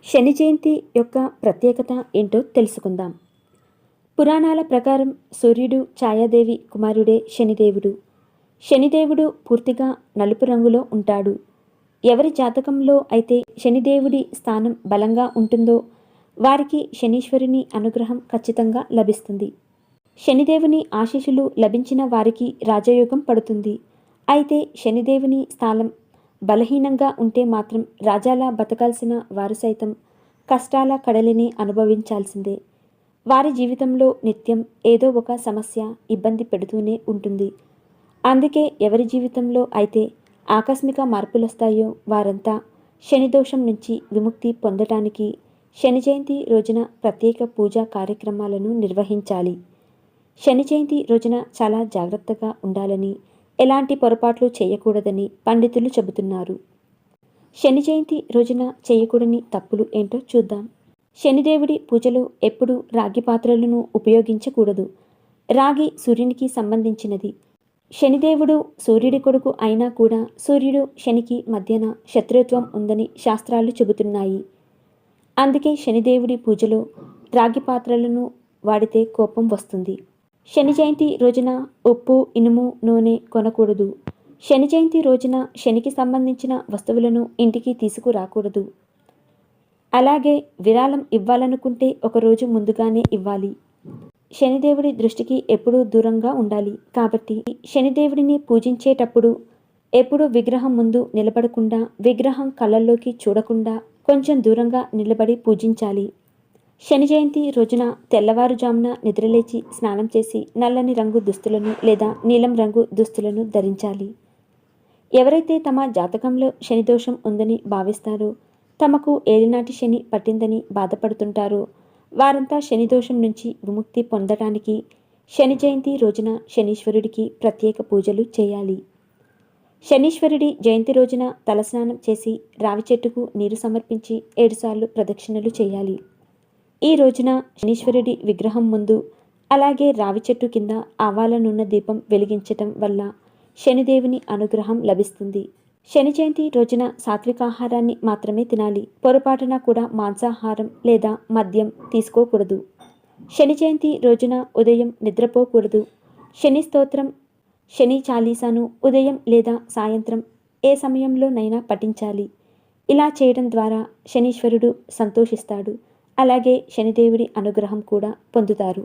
శని జయంతి యొక్క ప్రత్యేకత ఏంటో తెలుసుకుందాం. పురాణాల ప్రకారం సూర్యుడు ఛాయాదేవి కుమారుడే శనిదేవుడు. శనిదేవుడు పూర్తిగా నలుపు రంగులో ఉంటాడు. ఎవరి జాతకంలో అయితే శనిదేవుడి స్థానం బలంగా ఉంటుందో వారికి శనీశ్వరుని అనుగ్రహం ఖచ్చితంగా లభిస్తుంది. శనిదేవుని ఆశీస్సులు లభించిన వారికి రాజయోగం పడుతుంది. అయితే శనిదేవుని స్థానం బలహీనంగా ఉంటే మాత్రం రాజాలా బతకాల్సిన వారు సైతం కష్టాల కడలిని అనుభవించాల్సిందే. వారి జీవితంలో నిత్యం ఏదో ఒక సమస్య ఇబ్బంది పెడుతూనే ఉంటుంది. అందుకే ఎవరి జీవితంలో అయితే ఆకస్మిక మార్పులొస్తాయో వారంతా శనిదోషం నుంచి విముక్తి పొందటానికి శని జయంతి రోజున ప్రత్యేక పూజా కార్యక్రమాలను నిర్వహించాలి. శని జయంతి రోజున చాలా జాగ్రత్తగా ఉండాలని, ఎలాంటి పొరపాట్లు చేయకూడదని పండితులు చెబుతున్నారు. శని జయంతి రోజున చేయకూడని తప్పులు ఏంటో చూద్దాం. శనిదేవుడి పూజలో ఎప్పుడూ రాగి పాత్రలను ఉపయోగించకూడదు. రాగి సూర్యునికి సంబంధించినది. శనిదేవుడు సూర్యుడి కొడుకు అయినా కూడా సూర్యుడు శనికి మధ్యన శత్రుత్వం ఉందని శాస్త్రాలు చెబుతున్నాయి. అందుకే శనిదేవుడి పూజలో రాగి పాత్రలను వాడితే కోపం వస్తుంది. శని జయంతి రోజున ఉప్పు, ఇనుము, నూనె కొనకూడదు. శని జయంతి రోజున శనికి సంబంధించిన వస్తువులను ఇంటికి తీసుకురాకూడదు. అలాగే విరాళం ఇవ్వాలనుకుంటే ఒకరోజు ముందుగానే ఇవ్వాలి. శనిదేవుడి దృష్టికి ఎప్పుడూ దూరంగా ఉండాలి. కాబట్టి శనిదేవుడిని పూజించేటప్పుడు ఎప్పుడూ విగ్రహం ముందు నిలబడకుండా, విగ్రహం కళ్ళల్లోకి చూడకుండా కొంచెం దూరంగా నిలబడి పూజించాలి. శని జయంతి రోజున తెల్లవారుజామున నిద్రలేచి స్నానం చేసి నల్లని రంగు దుస్తులను లేదా నీలం రంగు దుస్తులను ధరించాలి. ఎవరైతే తమ జాతకంలో శనిదోషం ఉందని భావిస్తారో, తమకు ఏలినాటి శని పట్టిందని బాధపడుతుంటారో వారంతా శనిదోషం నుంచి విముక్తి పొందటానికి శని జయంతి రోజున శనీశ్వరుడికి ప్రత్యేక పూజలు చేయాలి. శనీశ్వరుడి జయంతి రోజున తలస్నానం చేసి రావి చెట్టుకు నీరు సమర్పించి 7 సార్లు ప్రదక్షిణలు చేయాలి. ఈ రోజున శనీశ్వరుడి విగ్రహం ముందు అలాగే రావి చెట్టు కింద ఆవాల నూనె దీపం వెలిగించటం వల్ల శనిదేవుని అనుగ్రహం లభిస్తుంది. శని జయంతి రోజున సాత్వికాహారాన్ని మాత్రమే తినాలి. పొరపాటున కూడా మాంసాహారం లేదా మద్యం తీసుకోకూడదు. శని జయంతి రోజున ఉదయం నిద్రపోకూడదు. శని స్తోత్రం, శని చాలీసాను ఉదయం లేదా సాయంత్రం ఏ సమయంలోనైనా పఠించాలి. ఇలా చేయడం ద్వారా శనీశ్వరుడు సంతోషిస్తాడు. అలాగే శనిదేవుడి అనుగ్రహం కూడా పొందుతారు.